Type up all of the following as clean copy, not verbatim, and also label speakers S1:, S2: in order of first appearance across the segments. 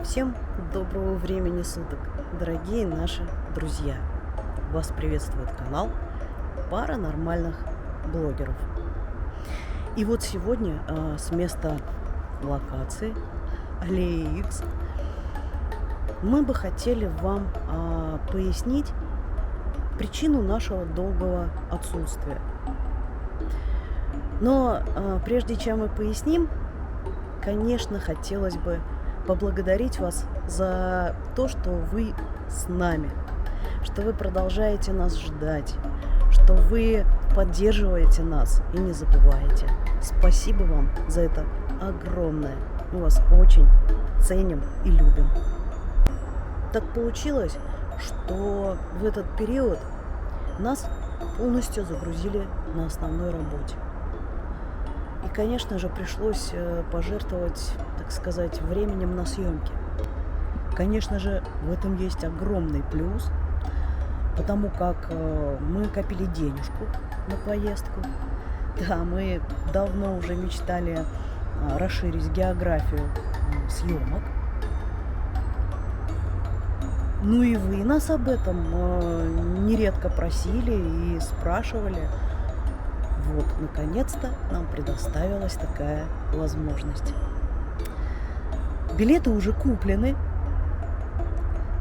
S1: Всем доброго времени суток, дорогие наши друзья! Вас приветствует канал Паранормальных блогеров. И вот сегодня с места локации Аллеи X мы бы хотели вам пояснить причину нашего долгого отсутствия. Но прежде чем мы поясним, конечно, хотелось бы поблагодарить вас за то, что вы с нами, что вы продолжаете нас ждать, что вы поддерживаете нас и не забываете. Спасибо вам за это огромное. Мы вас очень ценим и любим. Так получилось, что в этот период нас полностью загрузили на основной работе. И, конечно же, пришлось пожертвовать, так сказать, временем на съемки. Конечно же, в этом есть огромный плюс, потому как мы копили денежку на поездку. Да, мы давно уже мечтали расширить географию съемок. Ну и вы нас об этом нередко просили и спрашивали. Вот, наконец-то нам предоставилась такая возможность. Билеты уже куплены.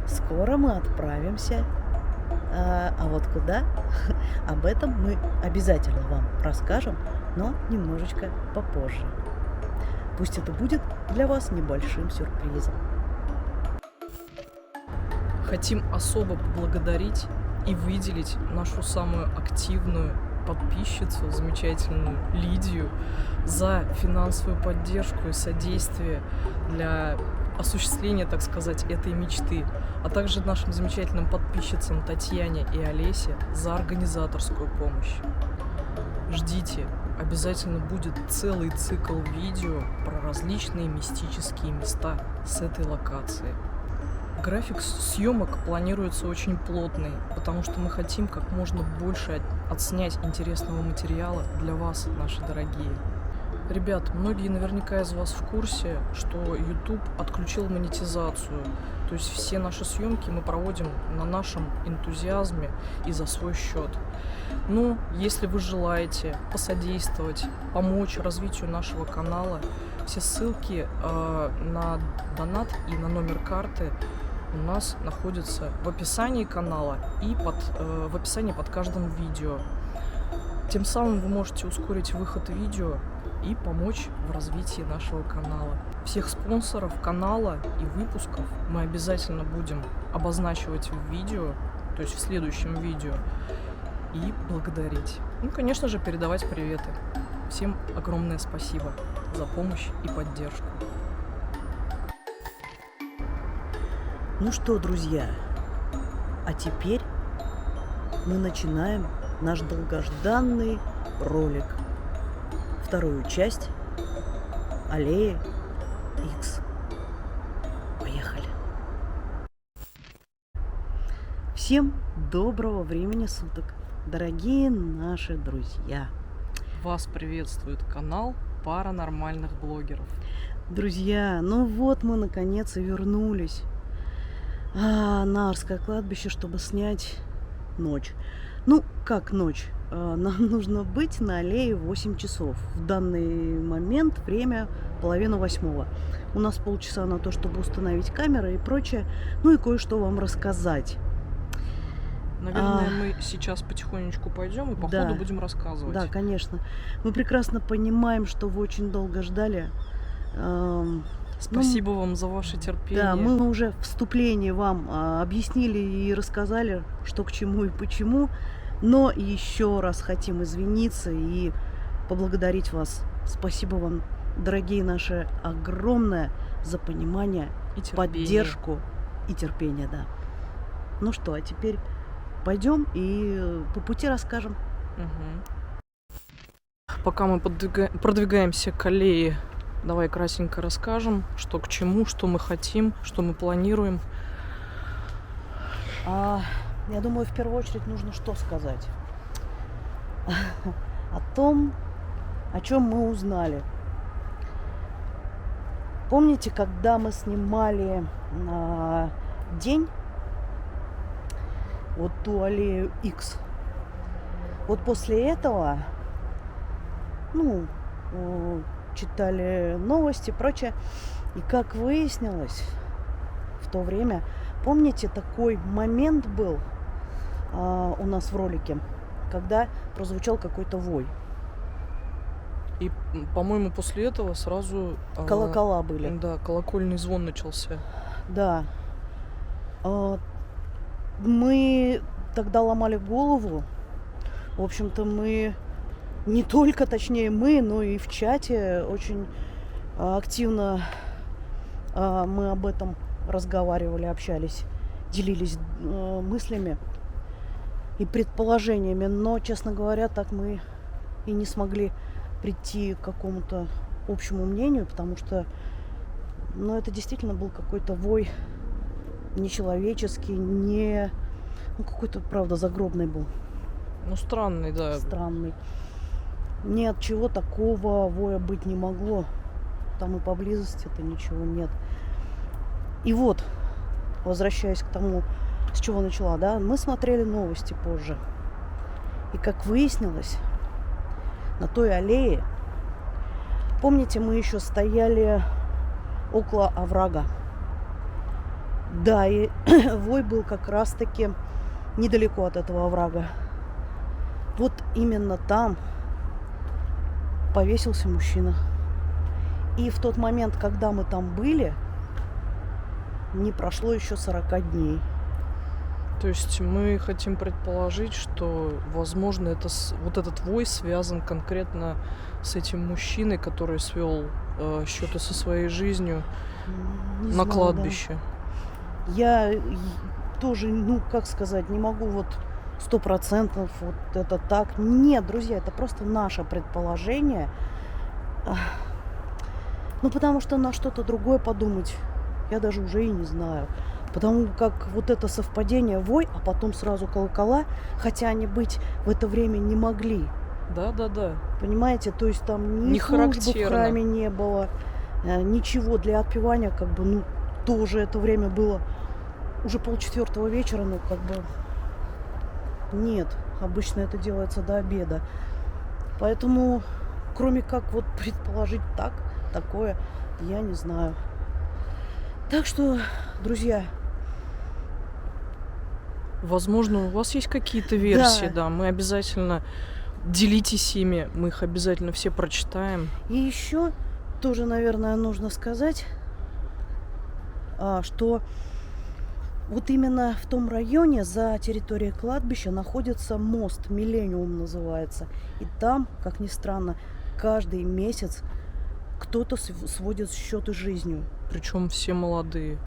S1: Скоро мы отправимся. А вот куда? Об этом мы обязательно вам расскажем, но немножечко попозже. Пусть это будет для вас небольшим сюрпризом.
S2: Хотим особо поблагодарить и выделить нашу самую активную подписчицу, замечательную Лидию, за финансовую поддержку и содействие для осуществления, так сказать, этой мечты, а также нашим замечательным подписчицам Татьяне и Олесе за организаторскую помощь. Ждите, обязательно будет целый цикл видео про различные мистические места с этой локации. График съемок планируется очень плотный, потому что мы хотим как можно больше отснять интересного материала для вас, наши дорогие. Ребят, многие наверняка из вас в курсе, что YouTube отключил монетизацию. То есть все наши съемки мы проводим на нашем энтузиазме и за свой счет. Но если вы желаете посодействовать, помочь развитию нашего канала, все ссылки на донат и на номер карты у нас находится в описании канала и в описании под каждым видео. Тем самым вы можете ускорить выход видео и помочь в развитии нашего канала. Всех спонсоров канала и выпусков мы обязательно будем обозначивать в видео, то есть в следующем видео, и благодарить. Ну, конечно же, передавать приветы. Всем огромное спасибо за помощь и поддержку.
S1: Ну что, друзья, а теперь мы начинаем наш долгожданный ролик. Вторую часть Аллеи X. Поехали. Всем доброго времени суток, дорогие наши друзья.
S2: Вас приветствует канал Паранормальных блогеров.
S1: Друзья, ну вот мы наконец и вернулись на Арское кладбище, чтобы снять ночь. Ну, как ночь? Нам нужно быть на аллее в 8 часов. В данный момент время 7:30. У нас полчаса на то, чтобы установить камеры и прочее. Ну и кое-что вам рассказать.
S2: Наверное, мы сейчас потихонечку пойдем и по
S1: Да.
S2: ходу будем рассказывать.
S1: Да, конечно. Мы прекрасно понимаем, что вы очень долго ждали.
S2: Спасибо вам за ваше терпение.
S1: Да, мы уже в вступлении вам объяснили и рассказали, что к чему и почему. Но еще раз хотим извиниться и поблагодарить вас. Спасибо вам, дорогие наши, огромное за понимание,
S2: И терпение.
S1: поддержку и терпение, да. Ну что, а теперь пойдем и по пути расскажем.
S2: Пока мы продвигаемся к аллее, давай кратенько расскажем, что к чему, что мы хотим, что мы планируем.
S1: Я думаю, в первую очередь нужно что сказать? О том, о чем мы узнали. Помните, когда мы снимали день, вот ту аллею X? Вот после этого, читали новости и прочее. И как выяснилось в то время, помните, такой момент был у нас в ролике, когда прозвучал какой-то вой.
S2: И, по-моему, после этого сразу...
S1: Колокола были.
S2: Да, колокольный звон начался.
S1: Да. Мы тогда ломали голову. В общем-то, мы не только, точнее мы, но и в чате очень активно мы об этом разговаривали, общались, делились мыслями и предположениями. Но, честно говоря, так мы и не смогли прийти к какому-то общему мнению, потому что, это действительно был какой-то вой нечеловеческий, какой-то, правда, загробный был.
S2: Странный, да.
S1: Странный. Ни от чего такого воя быть не могло. Там и поблизости-то ничего нет. И вот, возвращаясь к тому, с чего начала, да, мы смотрели новости позже. И как выяснилось, на той аллее, помните, мы еще стояли около оврага. Да, и вой был как раз-таки недалеко от этого оврага. Вот именно там повесился мужчина. И в тот момент, когда мы там были, не прошло еще 40 дней.
S2: То есть мы хотим предположить, что, возможно, вот этот вой связан конкретно с этим мужчиной, который свел счеты со своей жизнью на кладбище.
S1: Да. Я тоже, не могу 100% вот это так. Нет, друзья, это просто наше предположение. Потому что на что-то другое подумать я даже уже и не знаю. Потому как вот это совпадение, вой, а потом сразу колокола, хотя они быть в это время не могли.
S2: Да.
S1: Понимаете, то есть там ни службы в храме не было, ничего для отпевания, тоже это время было уже 3:30 вечера, нет, обычно это делается до обеда. Поэтому, кроме как предположить такое, я не знаю. Так что, друзья...
S2: Возможно, у вас есть какие-то версии, да. Мы обязательно... Делитесь ими, мы их обязательно все прочитаем.
S1: И еще тоже, наверное, нужно сказать, что вот именно в том районе, за территорией кладбища, находится мост, Миллениум называется. И там, как ни странно, каждый месяц кто-то сводит счеты с жизнью.
S2: Причем все молодые.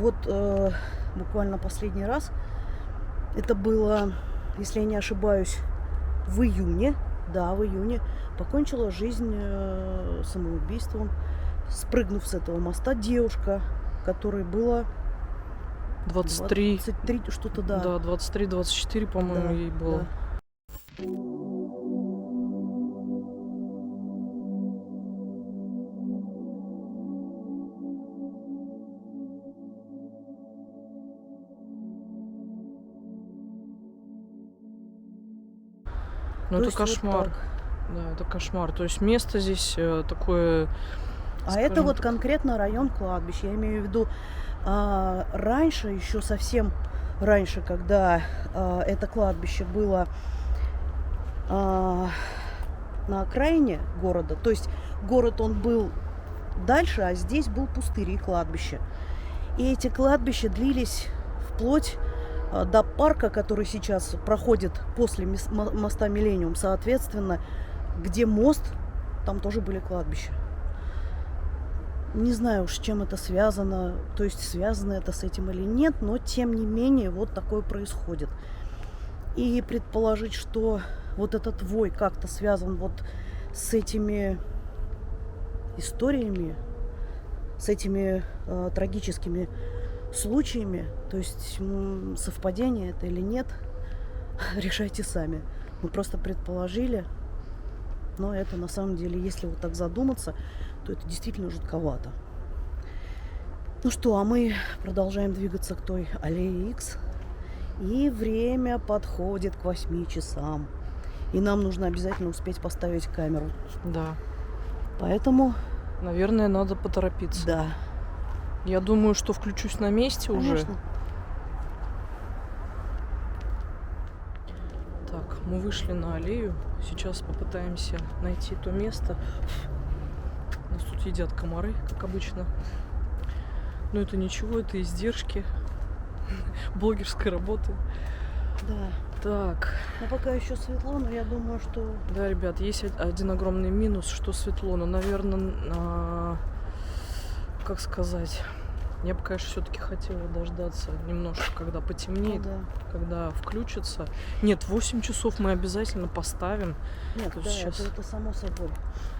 S1: вот буквально последний раз, это было, если я не ошибаюсь, в июне, да, в июне, покончила жизнь самоубийством, спрыгнув с этого моста, девушка, которой было
S2: 23,
S1: 23 что-то, да.
S2: да, 23-24, по-моему,
S1: Да,
S2: ей было.
S1: да.
S2: Ну,
S1: То
S2: это
S1: есть вот
S2: кошмар.
S1: так.
S2: Да, это кошмар. То есть место здесь такое...
S1: А это
S2: скажем
S1: вот
S2: так,
S1: конкретно район кладбища. Я имею в виду раньше, еще совсем раньше, когда это кладбище было на окраине города, то есть город он был дальше, а здесь был пустырь и кладбище. И эти кладбища длились вплоть до парка, который сейчас проходит после моста Миллениум, соответственно, где мост, там тоже были кладбища. Не знаю уж, с чем это связано, то есть связано это с этим или нет, но тем не менее вот такое происходит. И предположить, что вот этот вой как-то связан вот с этими историями, с этими трагическими случаями, то есть совпадение это или нет, решайте сами. Мы просто предположили, но это на самом деле, если вот так задуматься, то это действительно жутковато. Ну что, а мы продолжаем двигаться к той аллее X. И время подходит к 8 часам. И нам нужно обязательно успеть поставить камеру.
S2: Да.
S1: Поэтому,
S2: Наверное, надо поторопиться.
S1: да,
S2: Я думаю, что включусь на месте уже.
S1: конечно.
S2: Так, мы вышли на аллею. Сейчас попытаемся найти то место. У нас тут едят комары, как обычно. Но это ничего, это издержки блогерской работы.
S1: Да.
S2: Так,
S1: Но пока еще светло, но я думаю, что...
S2: да, ребят, есть один огромный минус, что светло. Но, наверное, как сказать, я бы, конечно, все-таки хотела дождаться немножко, когда потемнеет,
S1: Ну, да.
S2: когда включится. Нет, 8 часов мы обязательно поставим.
S1: Нет,
S2: То
S1: да,
S2: сейчас-
S1: это само собой.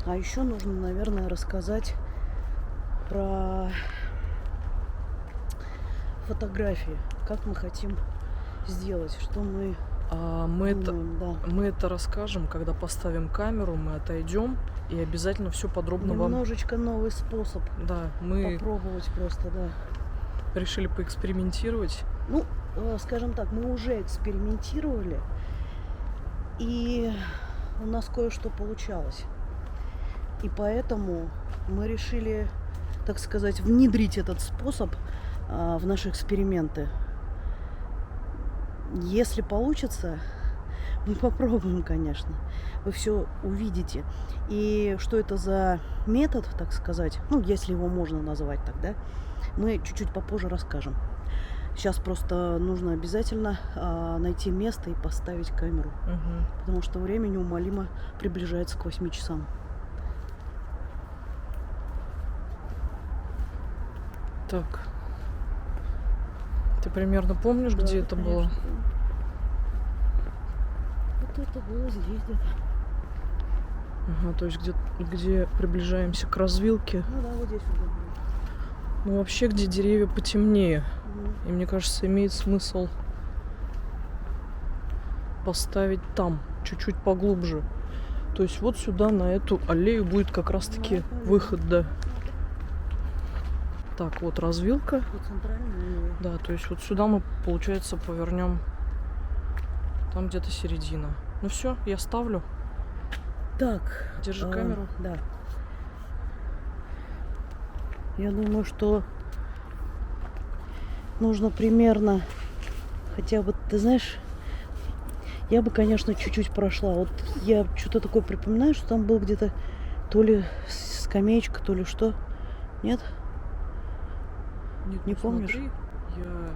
S1: А еще нужно, наверное, рассказать про фотографии. Как мы хотим сделать, что мы
S2: Мы
S1: думаем, да.
S2: мы это расскажем, когда поставим камеру, мы отойдем и обязательно все подробно вам.
S1: Немножечко новый способ
S2: Да, мы
S1: попробовать просто, да.
S2: решили поэкспериментировать.
S1: Ну, скажем так, мы уже экспериментировали, и у нас кое-что получалось. И поэтому мы решили, так сказать, внедрить этот способ в наши эксперименты. Если получится, мы попробуем, конечно. Вы все увидите. И что это за метод, так сказать, ну, если его можно назвать так, да, мы чуть-чуть попозже расскажем. Сейчас просто нужно обязательно найти место и поставить камеру,
S2: Мгм.
S1: потому что время неумолимо приближается к 8 часам.
S2: Так. Ты примерно помнишь,
S1: Да,
S2: где это было?
S1: конечно. Вот это было здесь где-то.
S2: Ага, то есть где приближаемся к развилке.
S1: Ну да, вот здесь вот было.
S2: Ну, вообще, где деревья потемнее.
S1: Мгм.
S2: И мне кажется, имеет смысл поставить там, чуть-чуть поглубже. То есть вот сюда, на эту аллею, будет как раз-таки
S1: Да, понятно.
S2: выход, да. Так, вот развилка.
S1: Вот центральная.
S2: Да, то есть вот сюда мы, получается, повернем. Там где-то середина. Ну все, я ставлю.
S1: Так.
S2: Держи камеру.
S1: Да. Я думаю, что нужно примерно, хотя бы, ты знаешь, я бы, конечно, чуть-чуть прошла. Вот я что-то такое припоминаю, что там был где-то то ли скамеечка, то ли что. Нет?
S2: Нет,
S1: Не
S2: ну
S1: помнишь?
S2: смотри, я...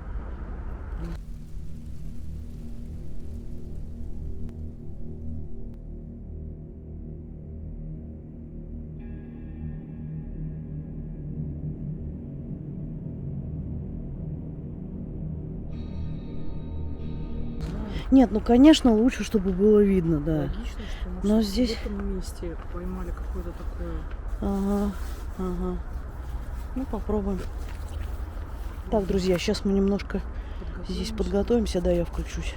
S1: Нет, ну конечно лучше, чтобы было видно, да.
S2: Логично, что мы
S1: Но
S2: в
S1: здесь-
S2: этом месте поймали какое-то такое...
S1: Ага, ага. Ну попробуем. Так, друзья, сейчас мы немножко здесь подготовимся, да, я включусь.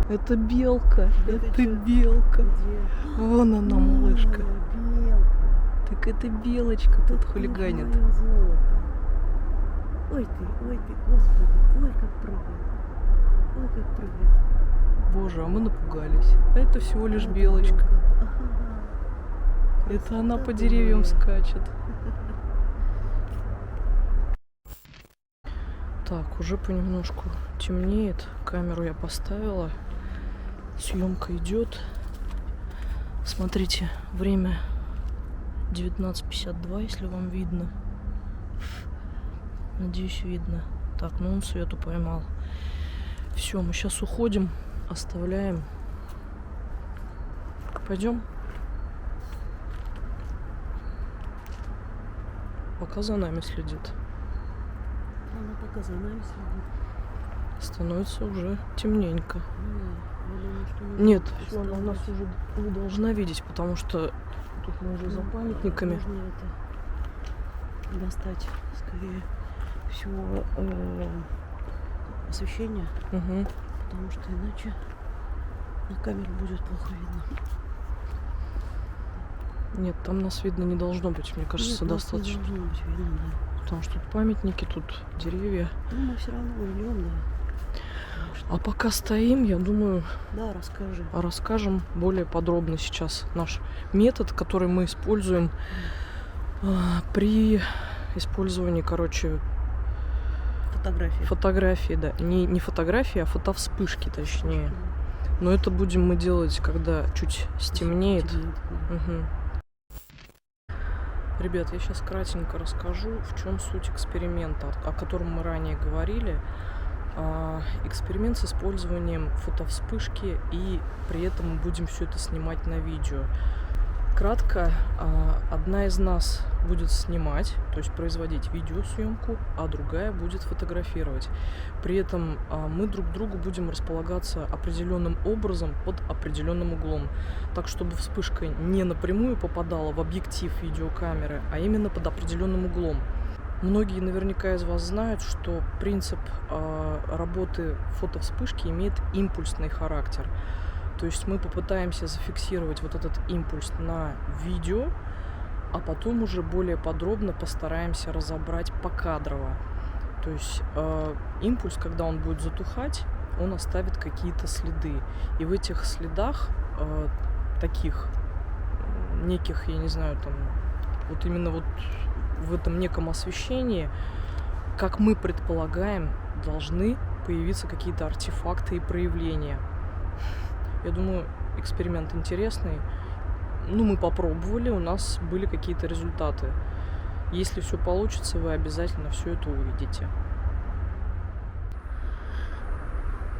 S1: Это белка, это белка. Где?
S2: Вон она, малышка.
S1: Белка.
S2: Так это белочка тут
S1: Какое
S2: хулиганит.
S1: моё золото. Ой ты, господи, ой, как прыгает. Ой, как прыгает.
S2: Боже, а мы напугались. А это всего лишь белочка.
S1: Ага.
S2: Это она
S1: Красота
S2: по деревьям
S1: моя.
S2: скачет. Так, уже понемножку темнеет. Камеру я поставила. Съемка идет. Смотрите, время 19:52, если вам видно. Надеюсь, видно. Так, ну он свету поймал. Все, мы сейчас уходим, оставляем. Пойдем. Пока за нами следит.
S1: Она пока за нами следит.
S2: Становится уже темненько.
S1: Я думаю, что мы
S2: Нет,
S1: будем
S2: все, она нас
S1: оставлять.
S2: уже не должна видеть, потому что тут мы уже за
S1: Ну,
S2: памятниками.
S1: Можно это достать, скорее всего, освещение,
S2: Угу.
S1: потому что иначе на камеру будет плохо видно.
S2: Нет, там нас видно не должно быть, мне кажется,
S1: Нет, нас не
S2: достаточно.
S1: должно быть видно, да.
S2: Потому что тут памятники, тут деревья.
S1: Ну, мы все равно уйдем, да.
S2: А пока стоим, я думаю,
S1: Да, расскажи.
S2: расскажем более подробно сейчас наш метод, который мы используем при использовании, короче,
S1: Фотографии.
S2: фотографии, да. Не фотографии, а фотовспышки, точнее. Но это будем мы делать, когда чуть стемнеет.
S1: Да.
S2: Мгм. Ребят, я сейчас кратенько расскажу, в чем суть эксперимента, о котором мы ранее говорили. Эксперимент с использованием фотовспышки, и при этом мы будем все это снимать на видео. Кратко, одна из нас будет снимать, то есть производить видеосъемку, а другая будет фотографировать. При этом мы друг к другу будем располагаться определенным образом под определенным углом, так чтобы вспышка не напрямую попадала в объектив видеокамеры, а именно под определенным углом. Многие наверняка из вас знают, что принцип работы фотовспышки имеет импульсный характер. То есть мы попытаемся зафиксировать вот этот импульс на видео, а потом уже более подробно постараемся разобрать покадрово. То есть импульс, когда он будет затухать, он оставит какие-то следы. И в этих следах таких неких, я не знаю, там, вот именно вот в этом неком освещении, как мы предполагаем, должны появиться какие-то артефакты и проявления. Я думаю, эксперимент интересный. Ну, мы попробовали, у нас были какие-то результаты. Если все получится, вы обязательно все это увидите.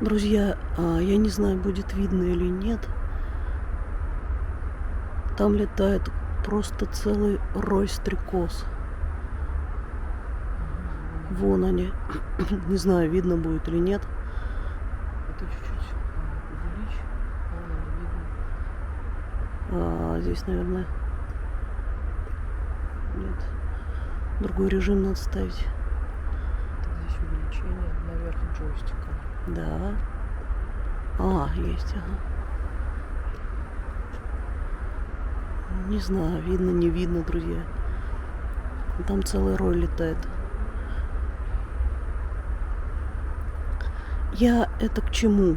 S1: Друзья, я не знаю, будет видно или нет. Там летает просто целый рой стрекоз. Вон они. Не знаю, видно будет или нет.
S2: Это чуть-чуть увеличь, не видно.
S1: Здесь, наверное, нет. Другой режим надо ставить.
S2: Так, здесь увеличение наверх джойстика.
S1: Да. Есть, ага. Не знаю, видно, не видно, друзья. Там целый рой летает. Я это к чему?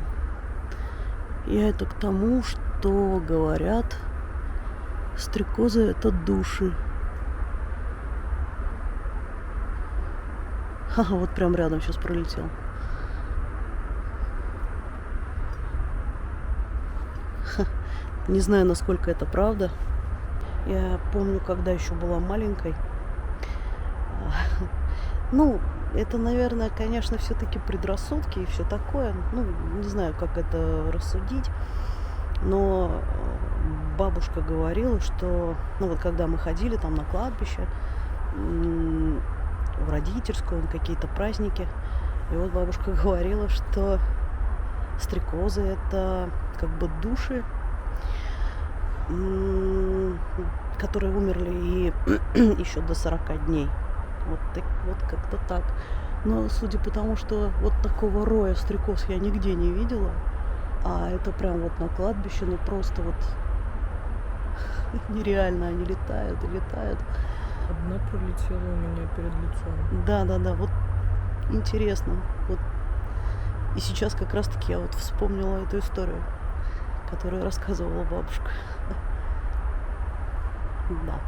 S1: Я это к тому, что говорят, стрекозы — это души. Ха-ха, вот прям рядом сейчас пролетел. Не знаю, насколько это правда. Я помню, когда еще была маленькой. Ну, Это, наверное, конечно, все-таки предрассудки и все такое. Ну, не знаю, как это рассудить. Но бабушка говорила, что, ну вот когда мы ходили там на кладбище, в родительскую, на какие-то праздники, и вот бабушка говорила, что стрекозы это как бы души, которые умерли и еще до 40 дней. Вот как-то так. Но судя по тому, что вот такого роя стрекоз я нигде не видела, а это прям вот на кладбище, ну просто вот нереально они летают и летают.
S2: Одна пролетела у меня перед лицом.
S1: Да, вот интересно. Вот. И сейчас как раз-таки я вот вспомнила эту историю, которую рассказывала бабушка. Да,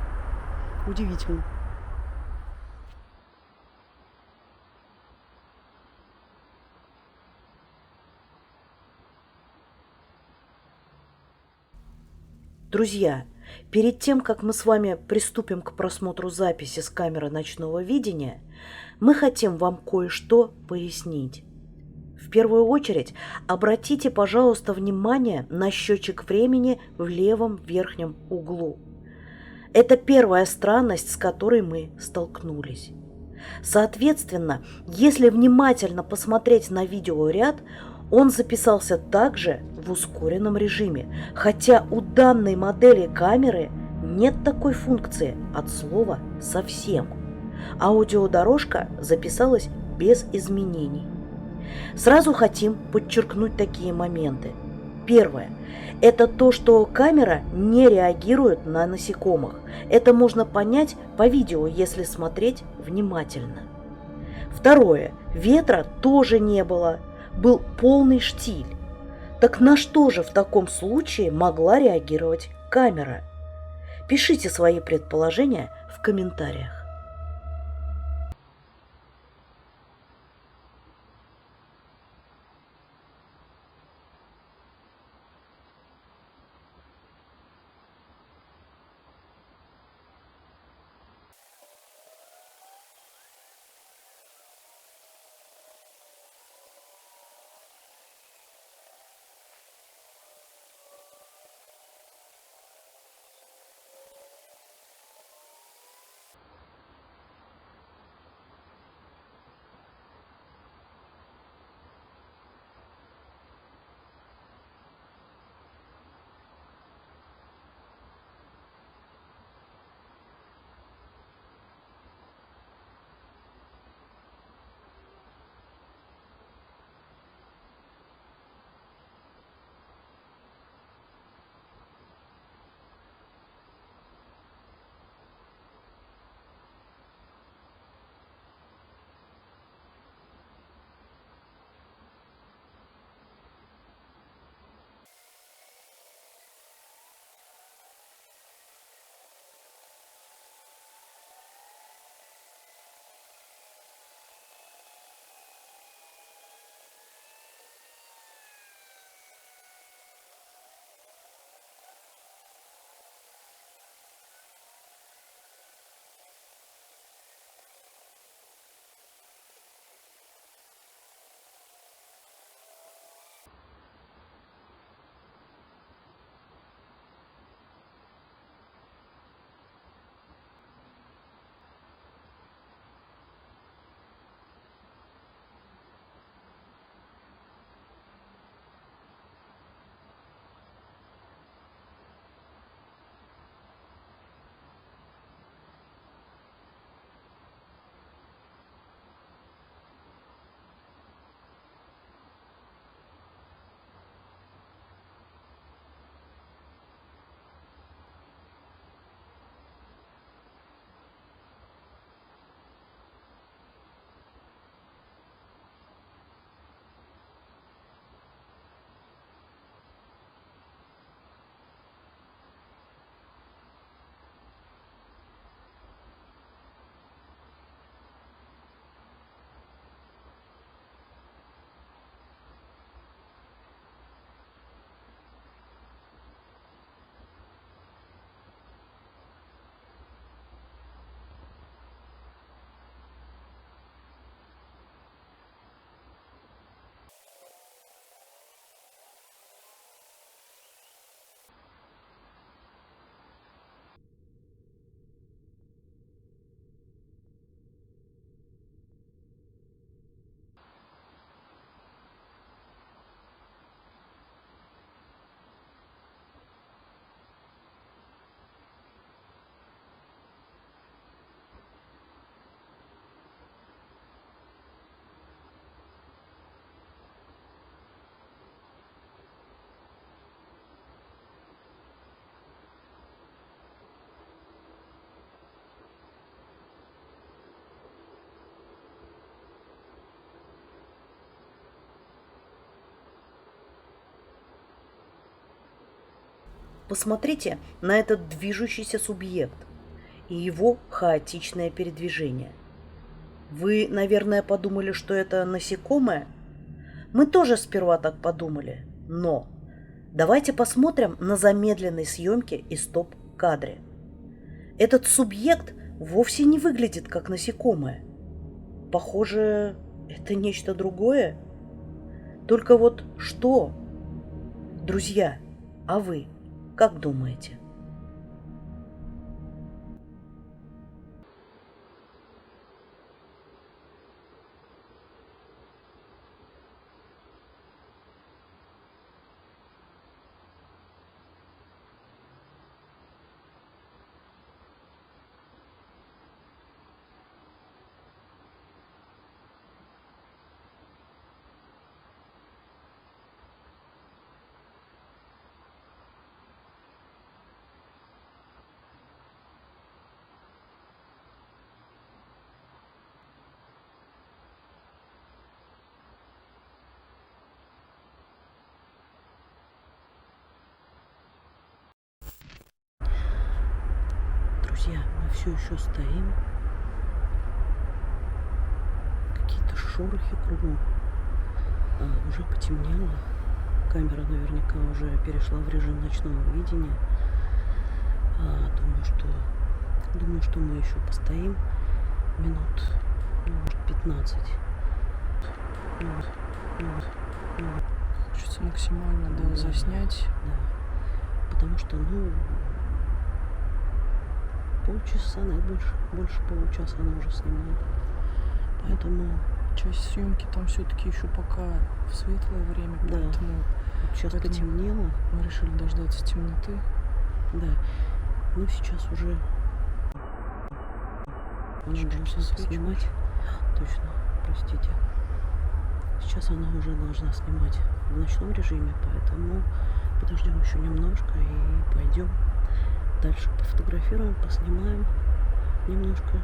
S1: удивительно. Друзья, перед тем, как мы с вами приступим к просмотру записи с камеры ночного видения, мы хотим вам кое-что пояснить. В первую очередь, обратите, пожалуйста, внимание на счетчик времени в левом верхнем углу. Это первая странность, с которой мы столкнулись. Соответственно, если внимательно посмотреть на видеоряд, он записался также в ускоренном режиме, хотя у данной модели камеры нет такой функции от слова «совсем». Аудиодорожка записалась без изменений. Сразу хотим подчеркнуть такие моменты. Первое. Это то, что камера не реагирует на насекомых. Это можно понять по видео, если смотреть внимательно. Второе. Ветра тоже не было. Был полный штиль. Так на что же в таком случае могла реагировать камера? Пишите свои предположения в комментариях. Посмотрите на этот движущийся субъект и его хаотичное передвижение. Вы, наверное, подумали, что это насекомое? Мы тоже сперва так подумали, но давайте посмотрим на замедленной съемке и стоп-кадре. Этот субъект вовсе не выглядит как насекомое. Похоже, это нечто другое. Только вот что? Друзья, а вы как думаете? Друзья, мы все еще стоим. Какие-то шорохи кругом. Уже потемнело. Камера наверняка уже перешла в режим ночного видения. Думаю, что мы еще постоим минут, может, 15.
S2: Хочется максимально, да, заснять.
S1: Да. Потому что, полчаса, больше получаса она уже снимает. Поэтому
S2: часть съемки там все-таки еще пока в светлое время,
S1: да.
S2: поэтому
S1: Сейчас потемнело.
S2: Мы решили дождаться темноты.
S1: Да. Ну, сейчас уже она должна снимать. Точно, простите. Сейчас она уже должна снимать в ночном режиме, поэтому подождем еще немножко и пойдем дальше пофотографируем, поснимаем немножко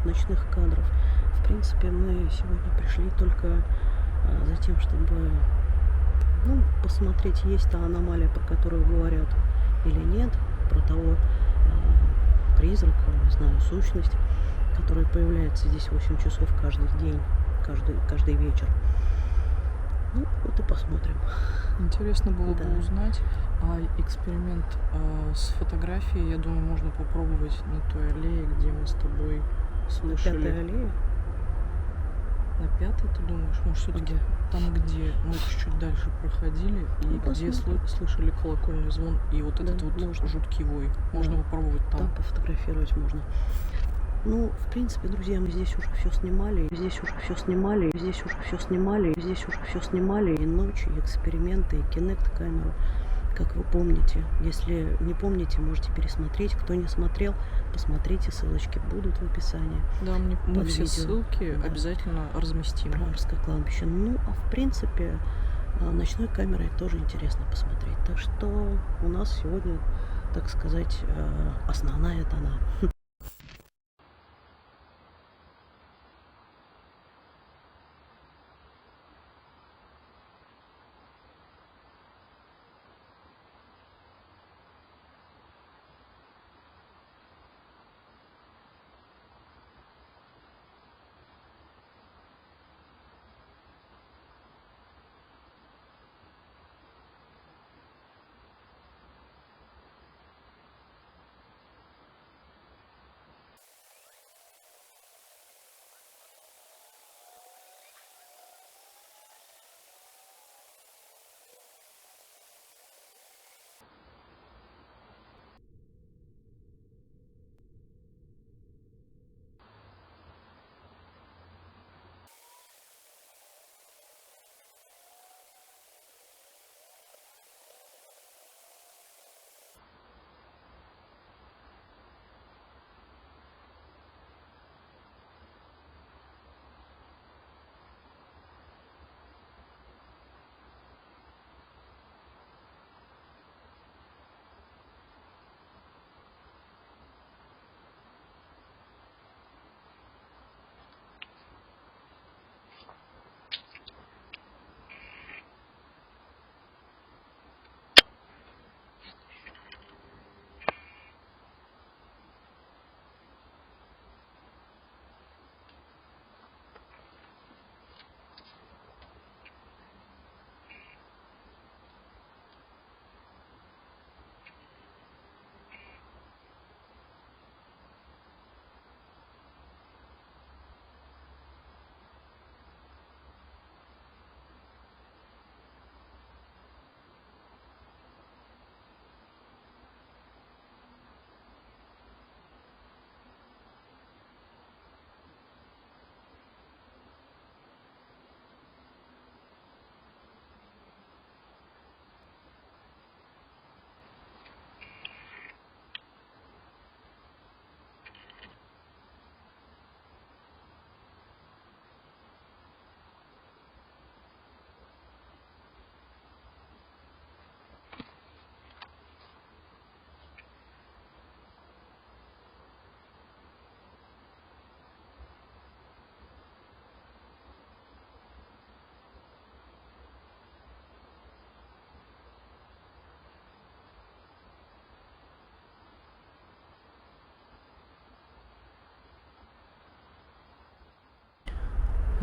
S1: ночных кадров. В принципе, мы сегодня пришли только за тем, чтобы посмотреть, есть та аномалия, про которую говорят, или нет, про того призрака, не знаю, сущность, которая появляется здесь 8 часов каждый день, каждый вечер. Вот и посмотрим.
S2: Интересно было бы узнать, эксперимент с фотографией, я думаю, можно попробовать на той аллее, где мы с тобой слышали.
S1: На 5-й аллее?
S2: На 5-й, ты думаешь? Может, все-таки там, где мы чуть-чуть дальше проходили, и где слышали колокольный звон, и вот этот можно. Жуткий вой. Можно попробовать там.
S1: Там пофотографировать можно. В принципе, друзья, мы здесь уже все снимали, и ночь, и эксперименты, и кинект-камеру, как вы помните. Если не помните, можете пересмотреть. Кто не смотрел, посмотрите, ссылочки будут в описании.
S2: Да, мы все ссылки обязательно разместим.
S1: Броварское кладбище. В принципе, ночной камерой тоже интересно посмотреть. Так что у нас сегодня, так сказать, основная это она.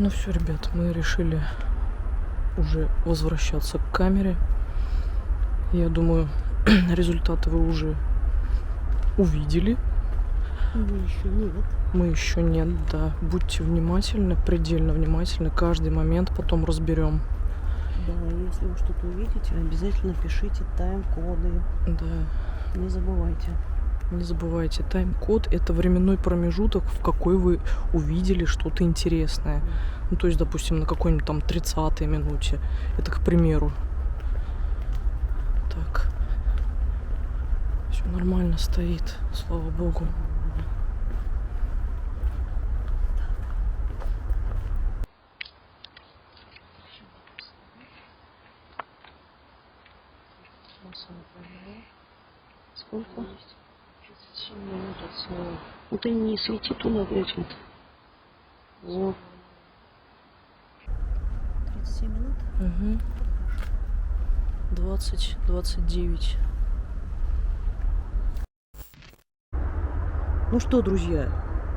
S2: Ну все, ребят, мы решили уже возвращаться к камере. Я думаю, результаты вы уже увидели.
S1: Мы еще нет.
S2: Мы еще нет, да. Будьте внимательны, предельно внимательны. Каждый момент потом разберем.
S1: Да, если вы что-то увидите, обязательно пишите тайм-коды.
S2: Да.
S1: Не забывайте.
S2: Не забывайте, тайм-код — это временной промежуток, в какой вы увидели что-то интересное. Ну, то есть, допустим, на какой-нибудь там 30-й минуте. Это к примеру. Так. Все нормально стоит, слава богу.
S1: Сколько? 37 минут от слова. Ну ты не свети туда опять вот. Во. 37 минут?
S2: Угу. 20-29.
S1: Ну что, друзья,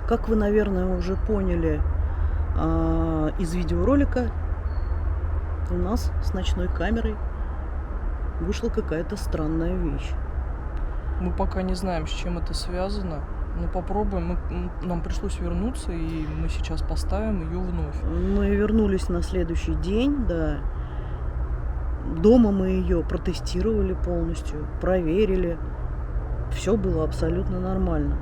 S1: как вы, наверное, уже поняли из видеоролика, у нас с ночной камерой вышла какая-то странная вещь.
S2: Мы пока не знаем, с чем это связано, но попробуем. Нам пришлось вернуться, и мы сейчас поставим ее вновь.
S1: Мы вернулись на следующий день, да. Дома мы ее протестировали полностью, проверили. Все было абсолютно нормально.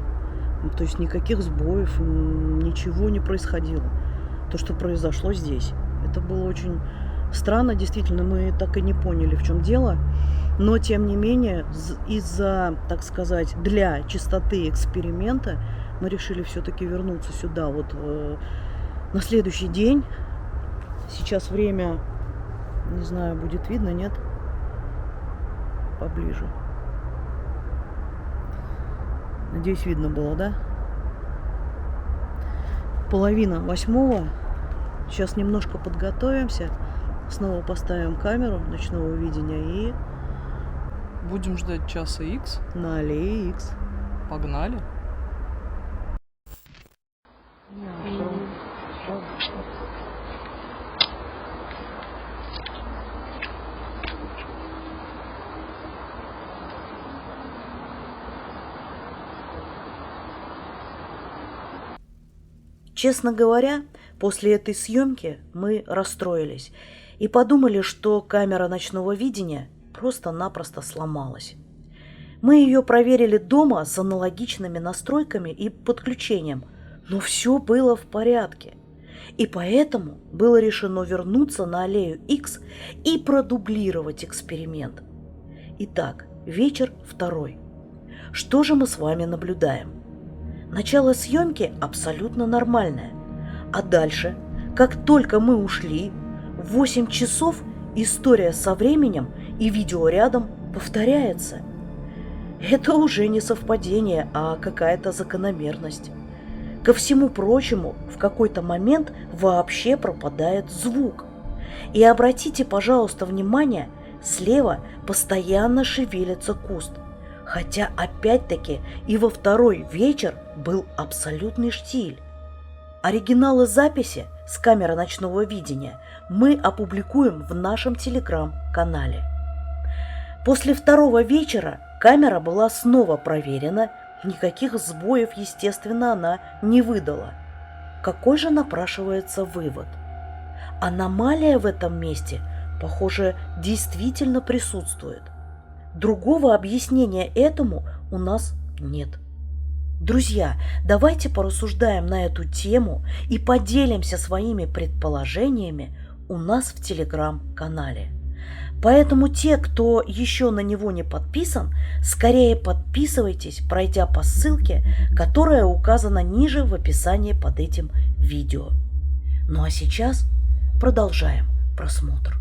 S1: То есть никаких сбоев, ничего не происходило. То, что произошло здесь, это было очень странно. Действительно, мы так и не поняли, в чем дело. Но, тем не менее, из-за, так сказать, для чистоты эксперимента мы решили все-таки вернуться сюда вот на следующий день. Сейчас время, не знаю, будет видно, нет? Поближе. Надеюсь, видно было, да? 7:30. Сейчас немножко подготовимся. Снова поставим камеру ночного видения и...
S2: Будем ждать часа X.
S1: На аллее X.
S2: Погнали.
S1: Честно говоря, после этой съемки мы расстроились и подумали, что камера ночного видения просто-напросто сломалась. Мы ее проверили дома с аналогичными настройками и подключением, но все было в порядке. И поэтому было решено вернуться на аллею X и продублировать эксперимент. Итак, вечер 2. Что же мы с вами наблюдаем? Начало съемки абсолютно нормальное. А дальше, как только мы ушли, в 8 часов история со временем и видеорядом повторяется. Это уже не совпадение, а какая-то закономерность. Ко всему прочему, в какой-то момент вообще пропадает звук. И обратите, пожалуйста, внимание, слева постоянно шевелится куст. Хотя, опять-таки, и во 2 вечер был абсолютный штиль. Оригиналы записи с камеры ночного видения мы опубликуем в нашем телеграм-канале. После 2 вечера камера была снова проверена, никаких сбоев, естественно, она не выдала. Какой же напрашивается вывод? Аномалия в этом месте, похоже, действительно присутствует. Другого объяснения этому у нас нет. Друзья, давайте порассуждаем на эту тему и поделимся своими предположениями у нас в телеграм-канале. Поэтому те, кто еще на него не подписан, скорее подписывайтесь, пройдя по ссылке, которая указана ниже в описании под этим видео. Ну а сейчас продолжаем просмотр.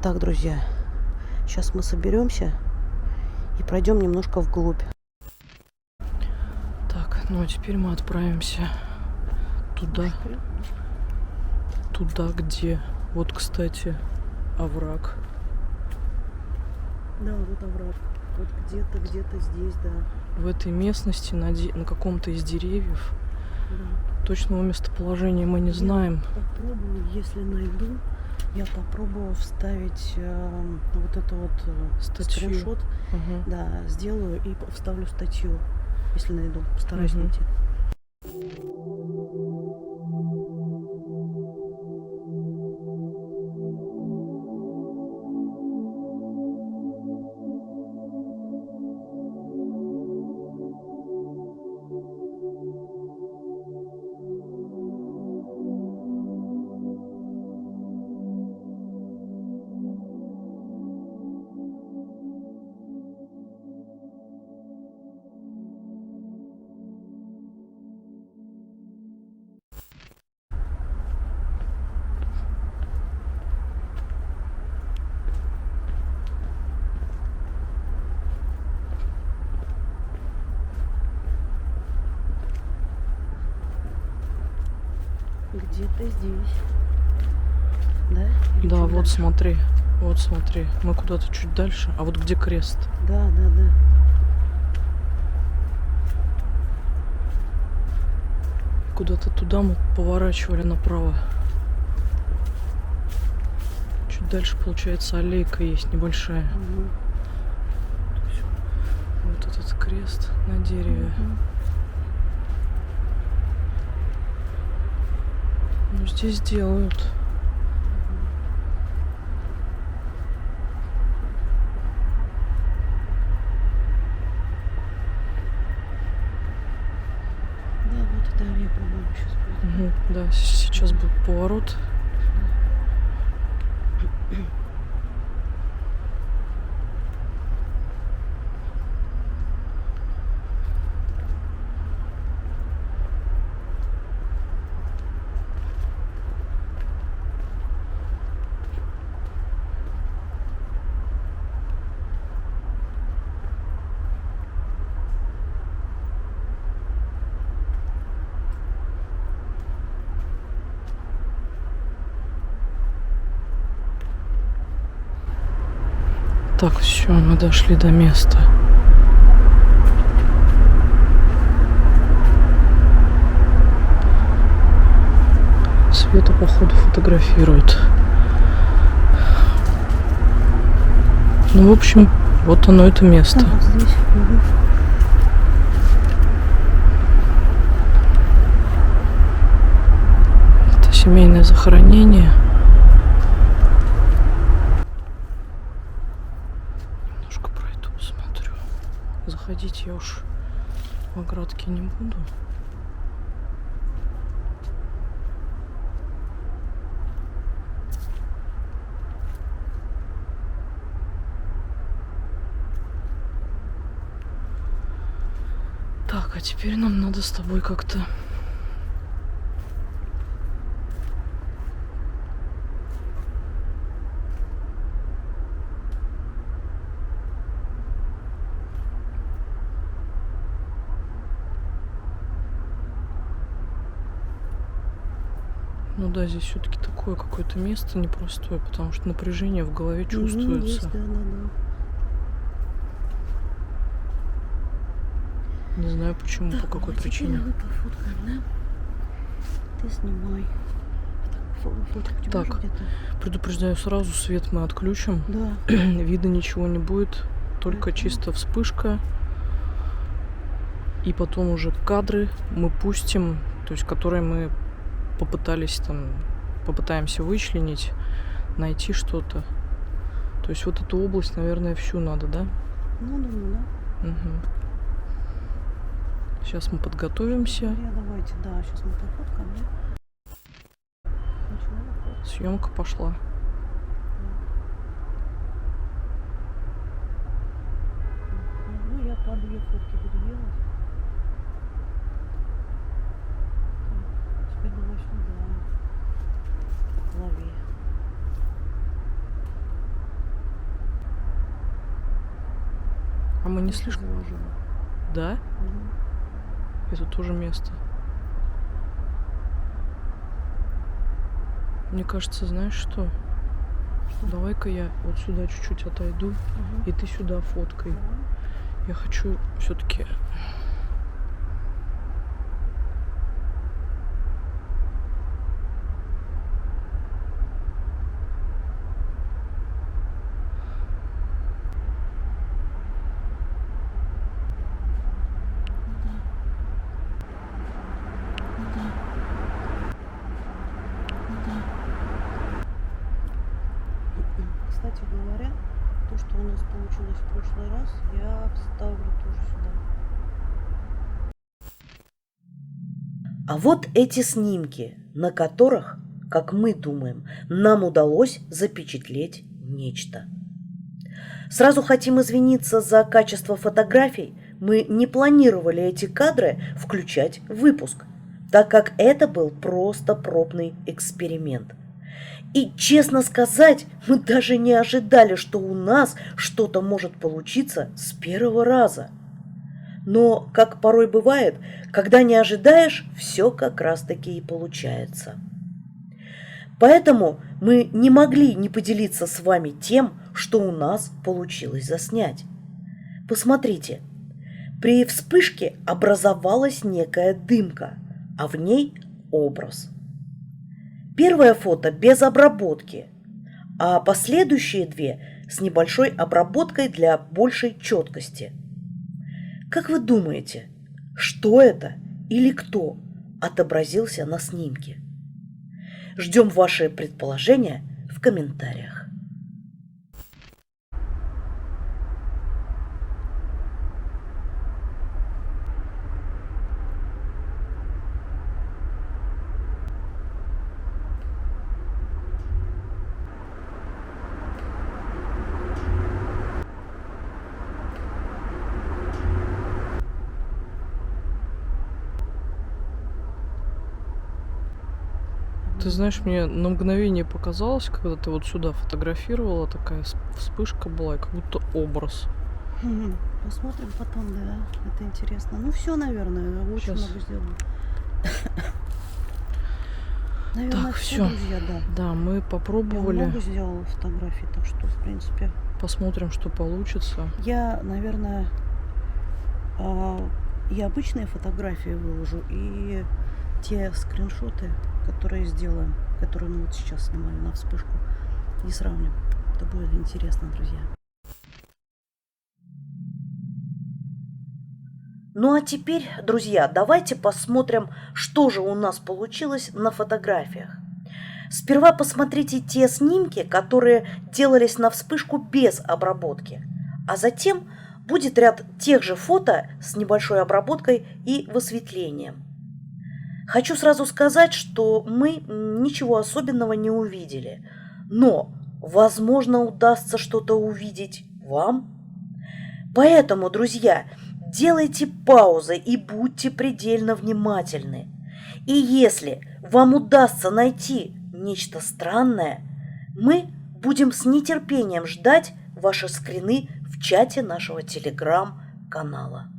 S1: Так, друзья, сейчас мы соберемся и пройдем немножко вглубь.
S2: Так, ну а теперь мы отправимся туда, где... Вот, кстати, овраг.
S1: Да, вот овраг. Вот где-то здесь, да.
S2: В этой местности на каком-то из деревьев.
S1: Да.
S2: Точного местоположения мы не знаем.
S1: Попробую, если найду, я попробую вставить вот это вот
S2: Статью.
S1: скриншот.
S2: Ага.
S1: Да, сделаю и вставлю статью, если найду. Постараюсь найти. Где-то здесь. Да? Или
S2: Да,
S1: чуть
S2: вот
S1: дальше?
S2: смотри. Вот смотри. Мы куда-то чуть дальше. А вот где крест?
S1: Да.
S2: Куда-то туда мы поворачивали направо. Чуть дальше, получается, аллейка есть небольшая.
S1: Угу.
S2: Вот этот крест на дереве. Ну, здесь делают.
S1: Да, вот это я, по-моему, сейчас будет.
S2: Да, сейчас будет поворот. Так, все, мы дошли до места. Света, походу, фотографирует. Ну, в общем, вот оно, это место.
S1: Вот здесь.
S2: Это семейное захоронение. Немножко пройду, посмотрю. Заходить я уж в оградке не буду. Так, а теперь нам надо с тобой как-то... Ну да, здесь все-таки такое какое-то место непростое, потому что напряжение в голове чувствуется.
S1: Есть, да.
S2: Не знаю почему,
S1: Так,
S2: по какой
S1: ну, а
S2: причине.
S1: теперь мы пофоткаем, да? Ты снимай. Фоток у тебя
S2: Так.
S1: же где-то?
S2: Предупреждаю сразу, свет мы отключим.
S1: Да.
S2: Видно ничего не будет, только чисто вспышка. И потом уже кадры мы пустим, то есть которые мы попытаемся вычленить, найти что-то. То есть вот эту область, наверное, всю надо, да?
S1: Ну, думаю, да.
S2: Угу. Сейчас мы подготовимся.
S1: Давайте, да, сейчас мы пофоткаем, да? Начинаем фоткать.
S2: Съемка пошла.
S1: Ну, я по 2 фотки буду делать. Теперь давай сюда. Лови.
S2: А мы не
S1: Я
S2: слишком...
S1: заложила.
S2: Да?
S1: Мгм.
S2: Это тоже место. Мне кажется, знаешь что?
S1: Что?
S2: Давай-ка я вот сюда чуть-чуть отойду,
S1: Мгм.
S2: и ты сюда фоткай.
S1: Давай.
S2: Я хочу все-таки...
S1: Да. Да. Да. Кстати говоря, то, что у нас получилось в прошлый раз, я вставлю тоже сюда. А вот эти снимки, на которых, как мы думаем, нам удалось запечатлеть нечто. Сразу хотим извиниться за качество фотографий. Мы не планировали эти кадры включать в выпуск, так как это был просто пробный эксперимент. И, честно сказать, мы даже не ожидали, что у нас что-то может получиться с первого раза. Но, как порой бывает, когда не ожидаешь, все как раз-таки и получается. Поэтому мы не могли не поделиться с вами тем, что у нас получилось заснять. Посмотрите, при вспышке образовалась некая дымка, а в ней образ. Первое фото без обработки, а последующие две с небольшой обработкой для большей четкости. Как вы думаете, что это или кто отобразился на снимке? Ждем ваши предположения в комментариях.
S2: Ты знаешь, мне на мгновение показалось, когда ты вот сюда фотографировала, такая вспышка была, и как будто образ.
S1: Посмотрим потом, да, это интересно. Ну все, наверное, очень
S2: Щас.
S1: много сделано. Наверное,
S2: Так,
S1: все,
S2: всё.
S1: друзья, да.
S2: Да, мы
S1: Я
S2: попробовали,
S1: много сделала фотографий, так что, в принципе,
S2: посмотрим, что получится.
S1: я, наверное, и обычные фотографии выложу, и те скриншоты, которые сделаем, которые мы вот сейчас снимали на вспышку, не сравним. Это будет интересно, друзья. Ну а теперь, друзья, давайте посмотрим, что же у нас получилось на фотографиях. Сперва посмотрите те снимки, которые делались на вспышку без обработки, а затем будет ряд тех же фото с небольшой обработкой и высветлением. Хочу сразу сказать, что мы ничего особенного не увидели, но, возможно, удастся что-то увидеть вам. Поэтому, друзья, делайте паузы и будьте предельно внимательны. И если вам удастся найти нечто странное, мы будем с нетерпением ждать ваши скрины в чате нашего телеграм-канала.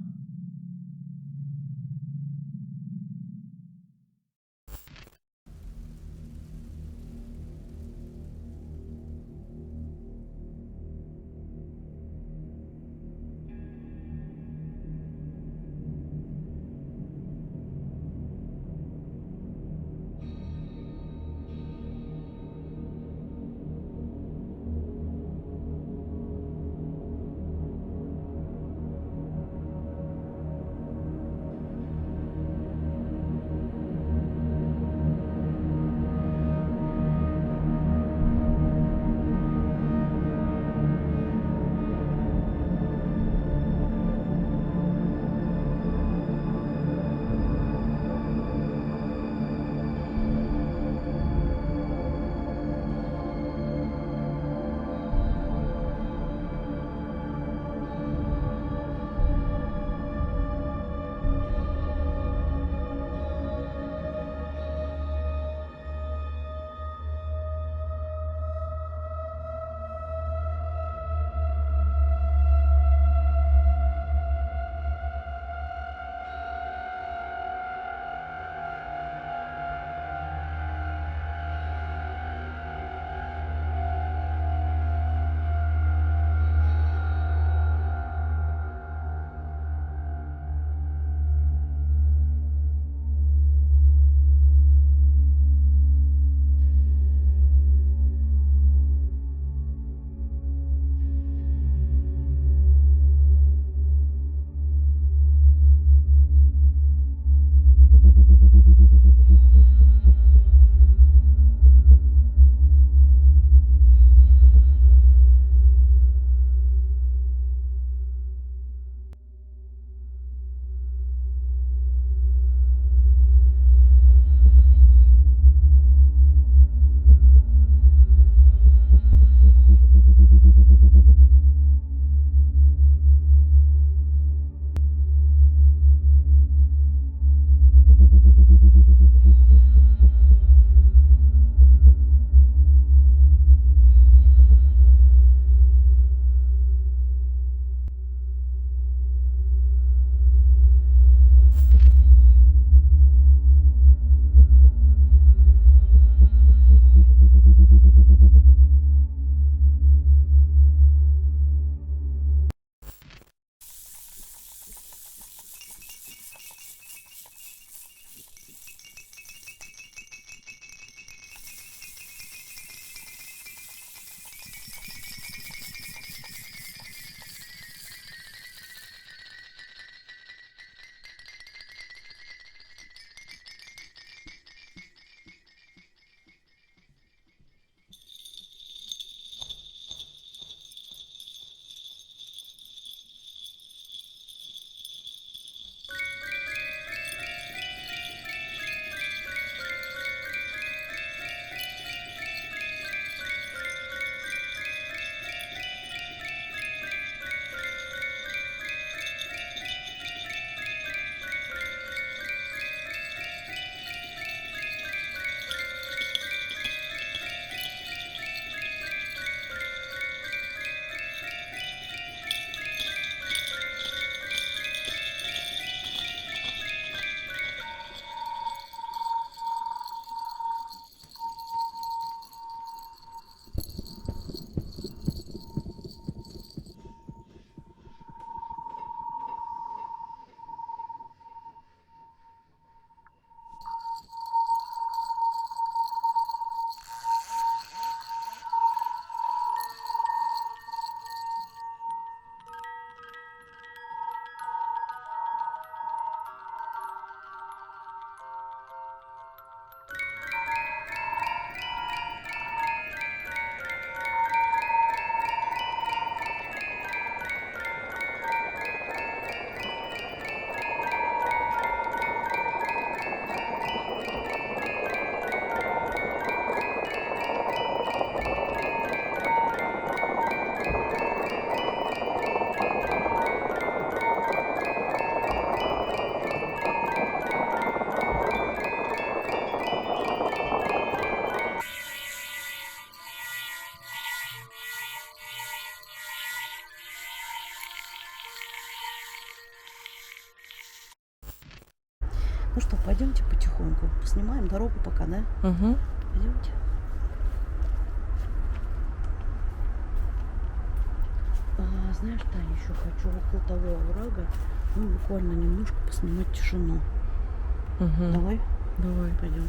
S1: Ну что, пойдемте потихоньку. Поснимаем дорогу пока, да?
S2: Угу.
S1: Пойдемте. Знаешь, Таня, еще хочу около того оврага, ну, буквально немножко поснимать тишину.
S2: Угу.
S1: Давай?
S2: Давай.
S1: Пойдем.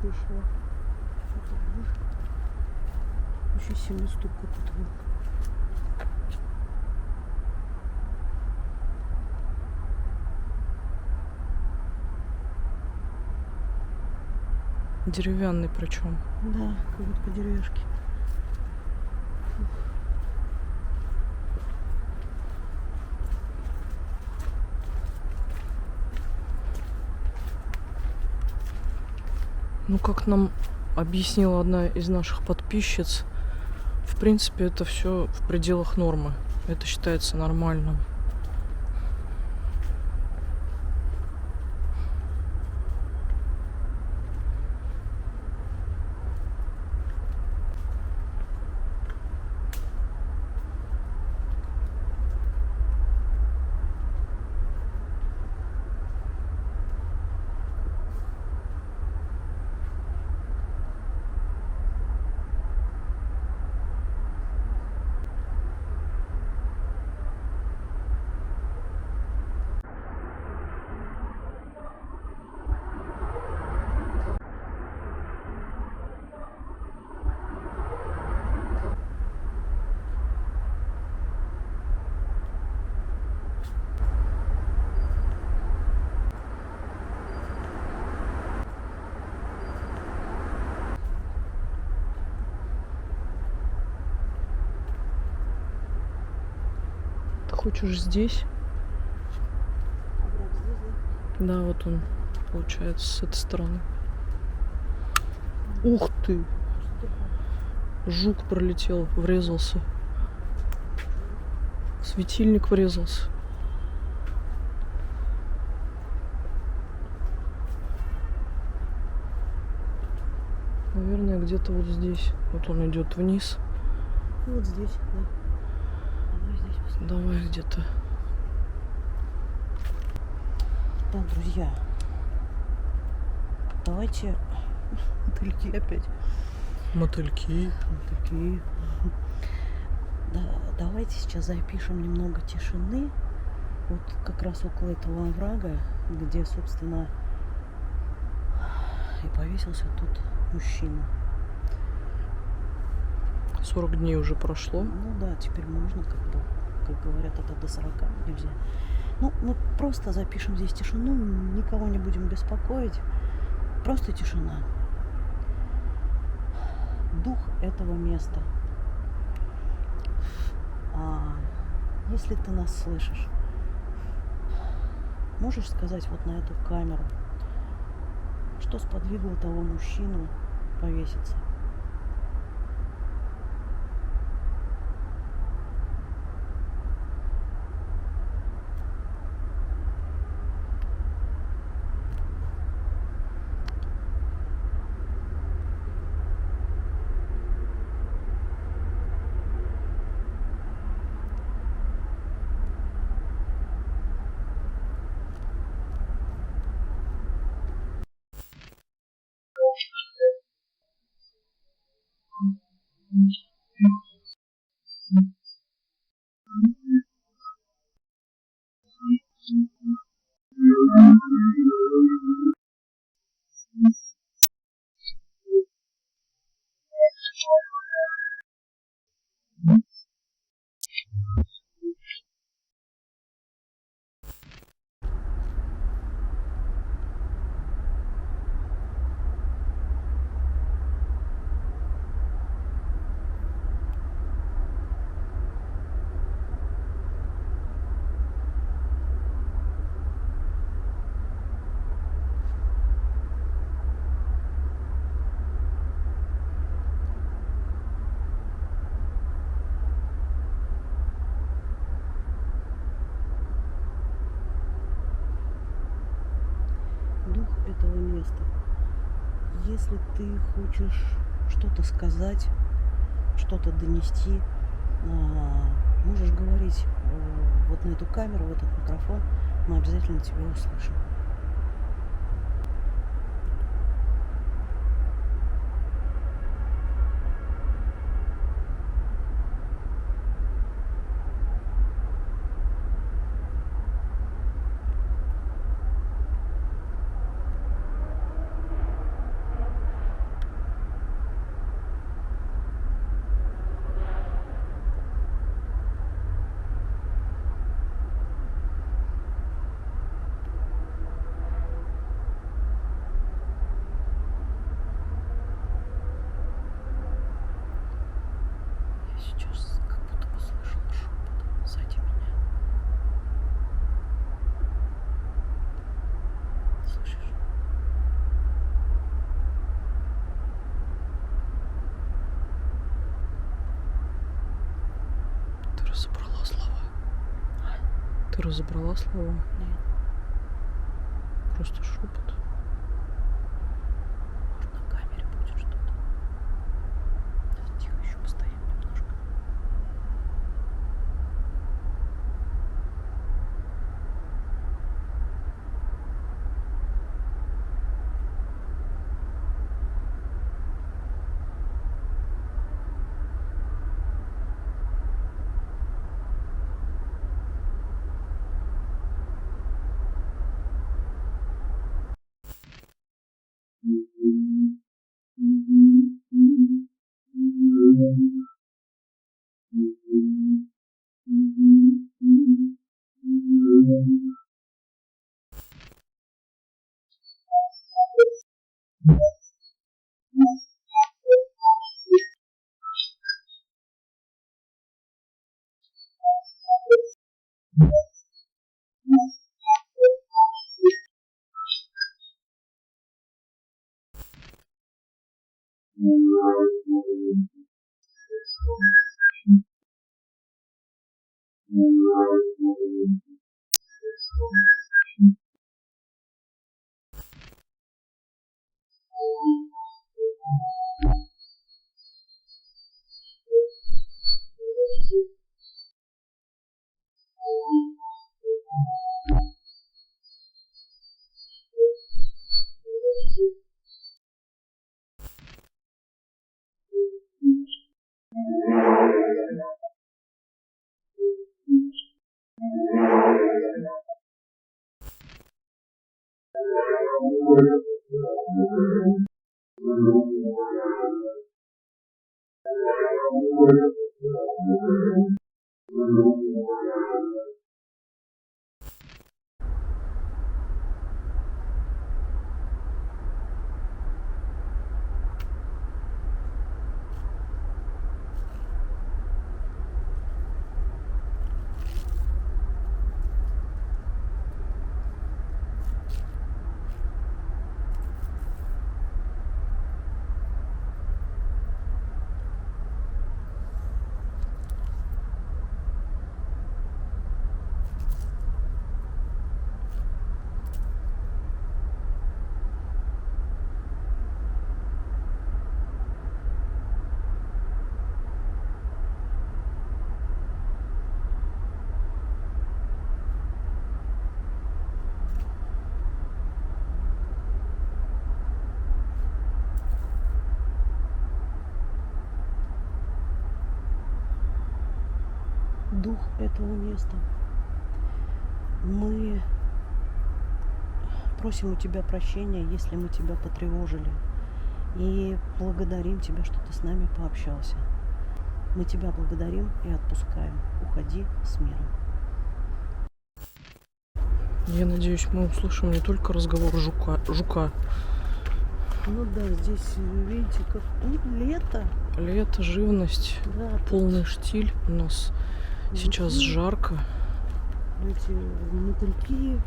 S1: Слышала. Очень сильный стук какой-то был.
S2: Деревянный причем.
S1: Да, как будто по деревяшке.
S2: Ну, как нам объяснила одна из наших подписчиц, в принципе, это все в пределах нормы. Это считается нормальным. Ты хочешь здесь?
S1: Овраг здесь, да?
S2: Да, вот он, получается, с этой стороны. Ух ты! Жук пролетел, врезался. В светильник врезался. Наверное, где-то вот здесь. Вот он идет вниз.
S1: Вот здесь, да. Давай здесь посмотрим.
S2: Давай где-то.
S1: Так, друзья, давайте мотыльки опять.
S2: Мотыльки.
S1: Мотыльки. Да, давайте сейчас запишем немного тишины. Вот как раз около этого оврага, где, собственно, и повесился тут мужчина.
S2: 40 дней уже прошло.
S1: Ну да, теперь можно, как говорят, это до 40 нельзя. Ну, мы просто запишем здесь тишину, никого не будем беспокоить. Просто тишина. Дух этого места. Если ты нас слышишь, можешь сказать вот на эту камеру, что сподвигло того мужчину повеситься? Дух этого места. Если ты хочешь что-то сказать, что-то донести, можешь говорить вот на эту камеру, в этот микрофон, мы обязательно тебя услышим. Сейчас как будто бы слышал шепот сзади меня. Слышишь?
S2: Ты разобрала слова? Ты разобрала слова?
S1: Нет.
S2: Просто шепот.
S1: Может, на камере будет что-то. Давай тихо еще постоим немножко. Дух этого места. Мы просим у тебя прощения, если мы тебя потревожили. И благодарим тебя, что ты с нами пообщался. Мы тебя благодарим и отпускаем. Уходи с миром.
S2: Я надеюсь, мы услышим не только разговор жука.
S1: Ну да, здесь, видите, как лето.
S2: Лето, живность,
S1: Да,
S2: полный штиль. У нас сейчас
S1: жуки,
S2: жарко.
S1: эти мотыльки,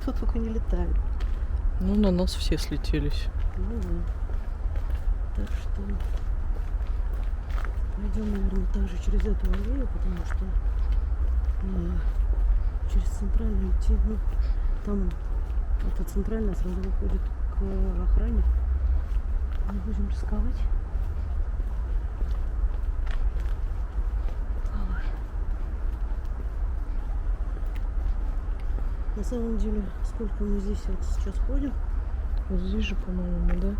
S1: кто только не летает.
S2: Ну, на нас все слетелись.
S1: Ну да. Так что пойдем, наверное, также через эту аллею, потому что через центральную идти, ну, там это центральная сразу выходит к охране. Мы будем рисковать. Ой. На самом деле, сколько мы здесь вот сейчас ходим?
S2: Вот здесь же, по-моему, да?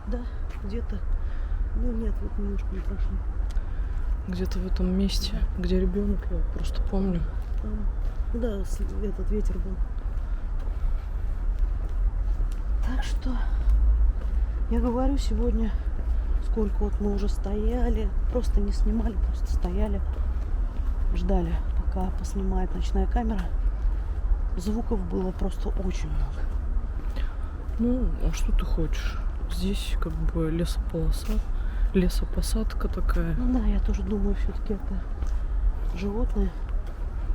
S1: Да, где-то. Ну нет, вот немножко не прошли.
S2: Где-то в этом месте, где ребенок, я просто помню.
S1: Там, да, этот ветер был. Так что я говорю, сегодня сколько вот мы уже стояли, просто не снимали, просто стояли, ждали, пока поснимает ночная камера. Звуков было просто очень много.
S2: Ну, а что ты хочешь? Здесь как бы лесопосадка такая.
S1: Ну да, я тоже думаю, все-таки это животные.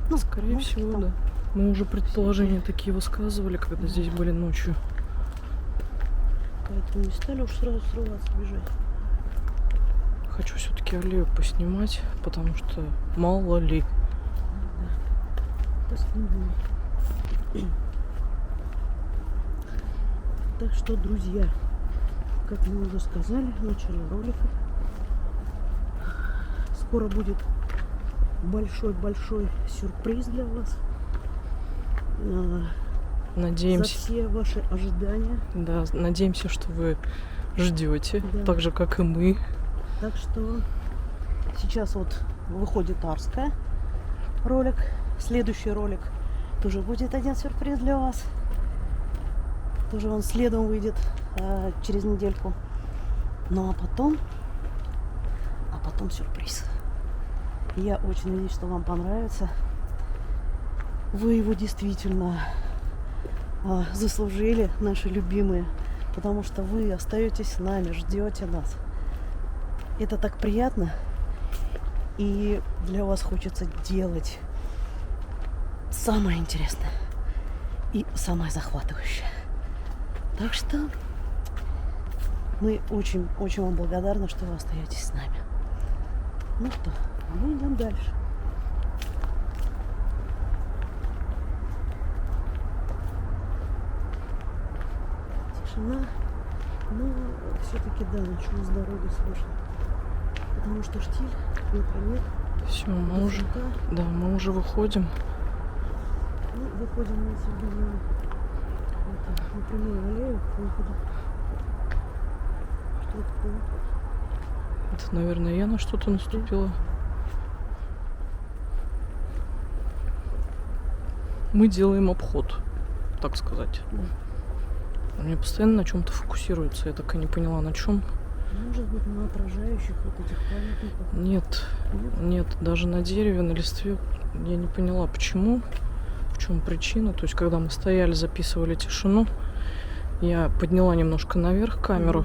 S1: Ну,
S2: Скорее всего,
S1: там.
S2: да. Мы уже предположения такие высказывали, когда здесь были ночью.
S1: Поэтому не стали уж сразу срываться, бежать.
S2: Хочу все-таки аллею поснимать, потому что мало ли.
S1: Да. Поснимем. Так что, друзья, как мы уже сказали в начале ролика, скоро будет большой-большой сюрприз для вас.
S2: Надеемся.
S1: За все ваши ожидания.
S2: Да, надеемся, что вы ждете,
S1: Да.
S2: так же, как и мы.
S1: Так что сейчас вот выходит Арская ролик. Следующий ролик тоже будет один сюрприз для вас. Тоже он следом выйдет через недельку. Ну а потом сюрприз. Я очень надеюсь, что вам понравится. Вы его действительно заслужили, наши любимые, потому что вы остаетесь с нами, ждете нас. Это так приятно, и для вас хочется делать самое интересное и самое захватывающее. Так что мы очень вам благодарны, что вы остаетесь с нами. Ну что, мы идем дальше. Тишина, но все-таки да, ничего с дороги слышно. Потому что штиль, ветра нет.
S2: Все, мы уже,
S1: высота.
S2: да, мы уже выходим.
S1: Ну, выходим на середину, на прямую аллею к выходу. Что такое?
S2: Это, наверное, я на что-то наступила. Мы делаем обход, так сказать.
S1: Да.
S2: Мне постоянно на чем-то фокусируется. Я так и не поняла, на чем.
S1: Может быть, на отражающих вот этих памятниках?
S2: Нет, нет, даже на дереве, на листве я не поняла, почему, в чем причина. То есть, когда мы стояли, записывали тишину, я подняла немножко наверх камеру.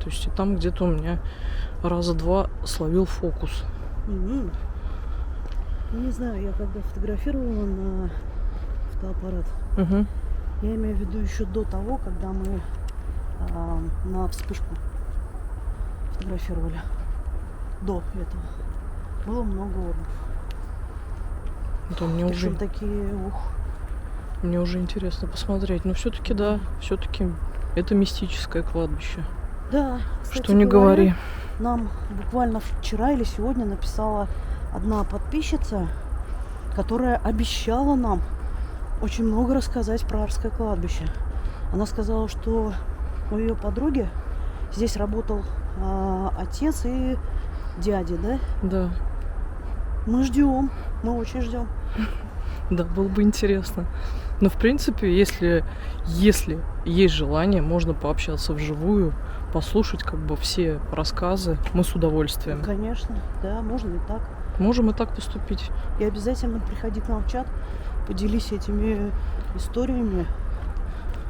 S2: То есть, и там где-то у меня раза два словил фокус.
S1: Ну, не знаю, я когда фотографировала на фотоаппарат,
S2: Угу.
S1: я имею в виду еще до того, когда мы на вспышку фотографировали. До этого было много орбов.
S2: Да, мне
S1: Причем
S2: уже,
S1: такие,
S2: мне уже интересно посмотреть. Но все-таки да, все-таки это мистическое кладбище.
S1: Да, кстати
S2: Что не
S1: говоря,
S2: говори.
S1: нам буквально вчера или сегодня написала одна подписчица, которая обещала нам очень много рассказать про Арское кладбище. Она сказала, что у ее подруги здесь работал отец и дядя, да?
S2: Да,
S1: Мы ждем, мы очень ждем.
S2: да, было бы интересно. Но, в принципе, если есть желание, можно пообщаться вживую, послушать как бы все рассказы. Мы с удовольствием.
S1: Конечно, да, можно и так.
S2: Можем и так поступить.
S1: И обязательно приходи к нам в чат, поделись этими историями.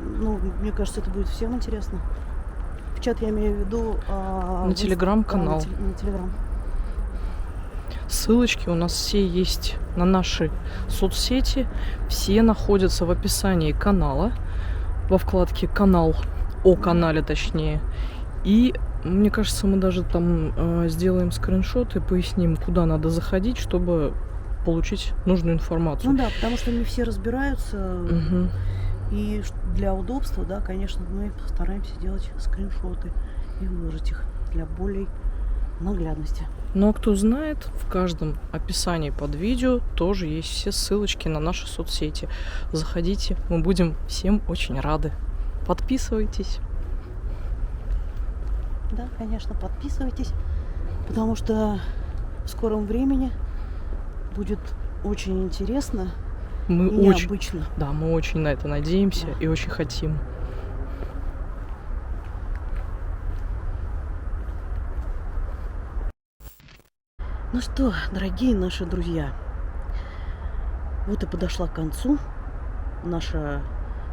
S1: Ну, мне кажется, это будет всем интересно. В чат я имею в виду...
S2: На телеграм-канал.
S1: На телеграм.
S2: Ссылочки у нас все есть на наши соцсети. Все находятся в описании канала, во вкладке «Канал», о канале точнее. И мне кажется, мы даже там сделаем скриншоты, поясним, куда надо заходить, чтобы получить нужную информацию.
S1: Ну да, потому что не все разбираются.
S2: Угу.
S1: И для удобства, да, конечно, мы постараемся делать скриншоты и выложить их для более наглядности.
S2: Ну а кто знает, в каждом описании под видео тоже есть все ссылочки на наши соцсети. Заходите, мы будем всем очень рады. Подписывайтесь.
S1: Да, конечно, подписывайтесь, потому что в скором времени будет очень интересно и необычно.
S2: Да, мы очень на это надеемся, да, и очень хотим.
S1: Ну что, дорогие наши друзья, вот и подошла к концу наша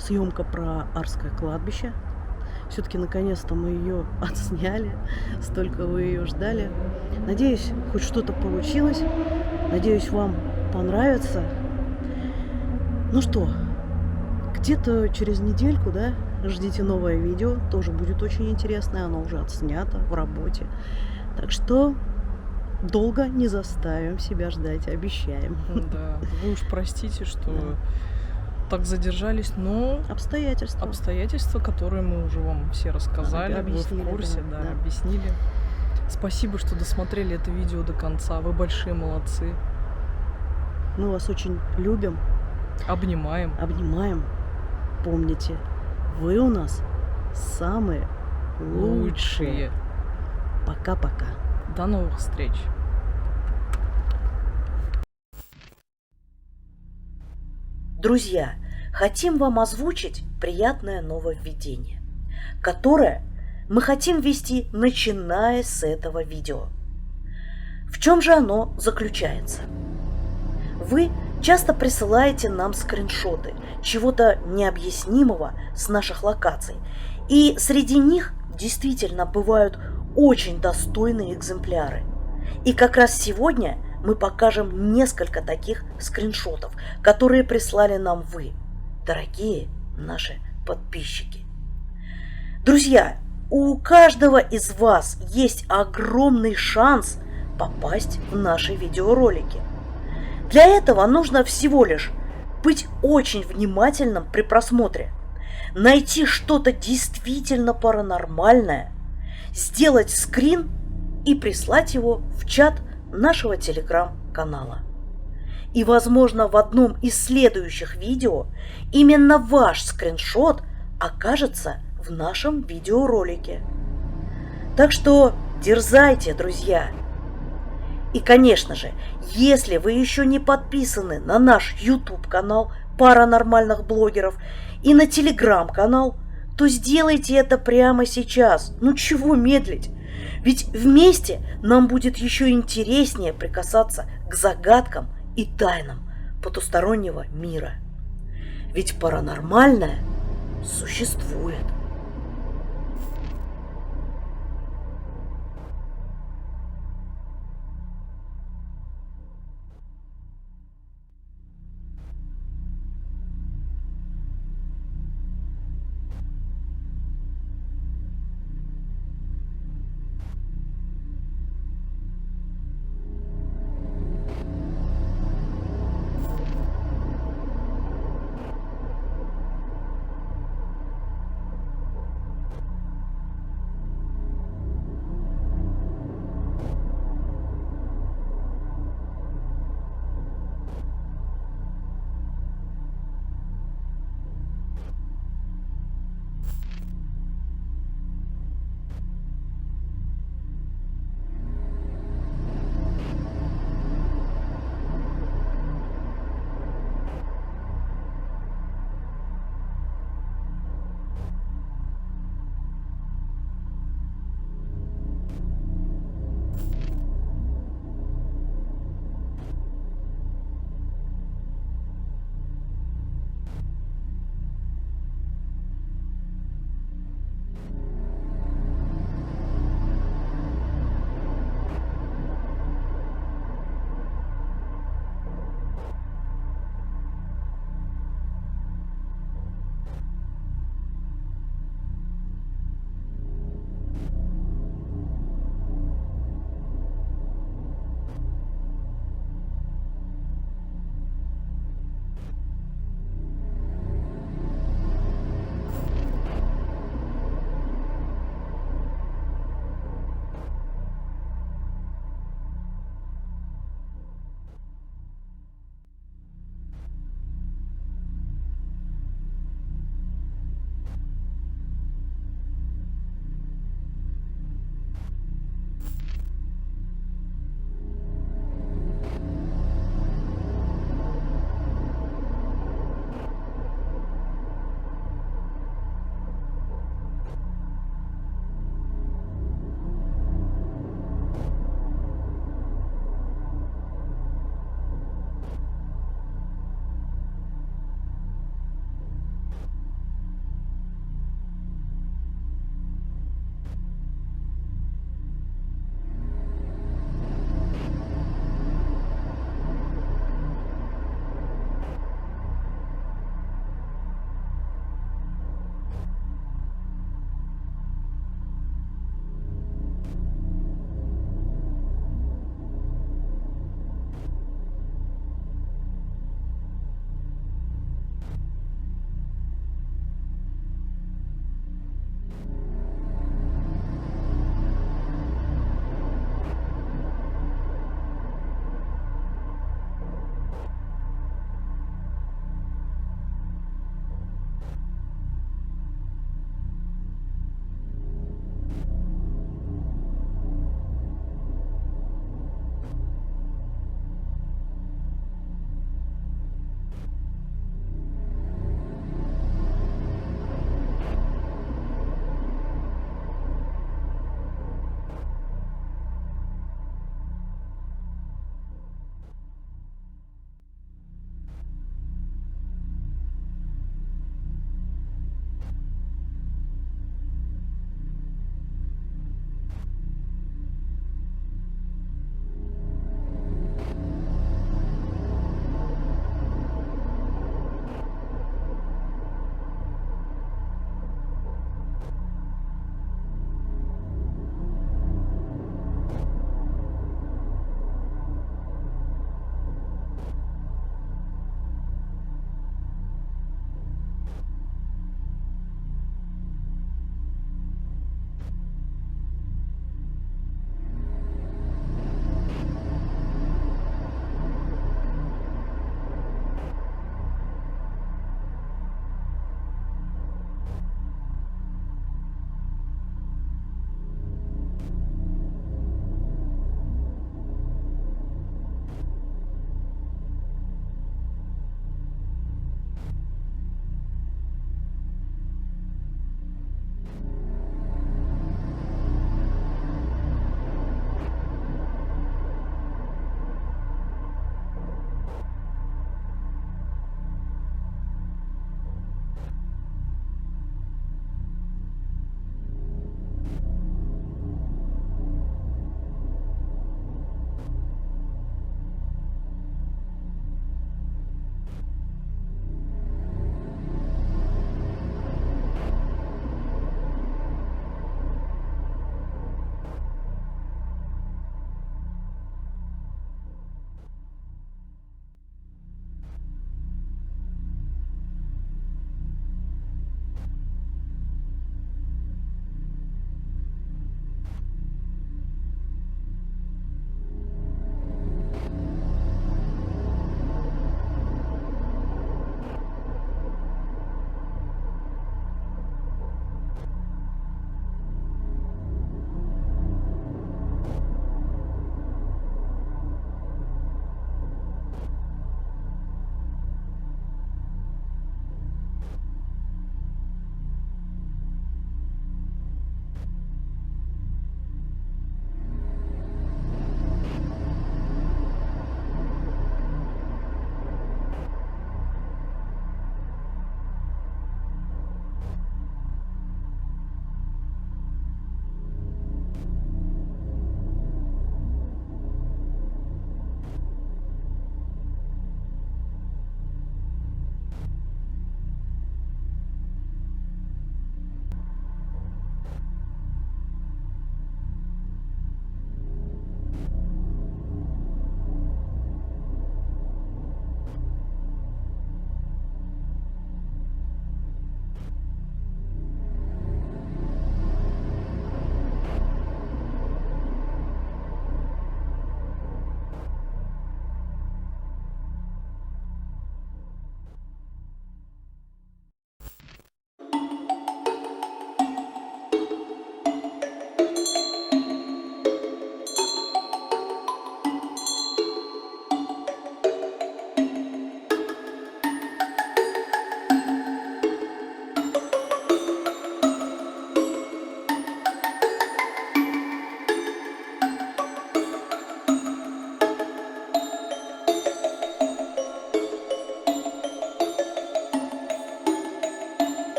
S1: съемка про Арское кладбище. Все-таки наконец-то мы ее отсняли, столько вы ее ждали. Надеюсь, хоть что-то получилось. Надеюсь, вам понравится. Ну что, где-то через недельку, да, ждите новое видео. Тоже будет очень интересное. Оно уже отснято в работе. Так что долго не заставим себя ждать, обещаем.
S2: Да, вы уж простите, что так задержались, но обстоятельства, которые мы уже вам все рассказали,
S1: объяснили,
S2: вы в курсе, да, объяснили. Спасибо, что досмотрели это видео до конца. Вы большие молодцы.
S1: Мы вас очень любим.
S2: Обнимаем.
S1: Помните, вы у нас самые лучшие. Пока-пока.
S2: До новых встреч.
S1: Друзья, хотим вам озвучить приятное нововведение, которое мы хотим ввести, начиная с этого видео. В чем же оно заключается? Вы часто присылаете нам скриншоты чего-то необъяснимого с наших локаций, и среди них действительно бывают очень достойные экземпляры. И как раз сегодня мы покажем несколько таких скриншотов, которые прислали нам вы, дорогие наши подписчики. Друзья, у каждого из вас есть огромный шанс попасть в наши видеоролики. Для этого нужно всего лишь быть очень внимательным при просмотре, найти что-то действительно паранормальное, сделать скрин и прислать его в чат нашего телеграм-канала. И, возможно, в одном из следующих видео именно ваш скриншот окажется в нашем видеоролике. Так что дерзайте, друзья! И, конечно же, если вы еще не подписаны на наш YouTube-канал паранормальных блогеров и на Telegram-канал, то сделайте это прямо сейчас. Ну чего медлить? Ведь вместе нам будет еще интереснее прикасаться к загадкам и тайнам потустороннего мира. Ведь паранормальное существует.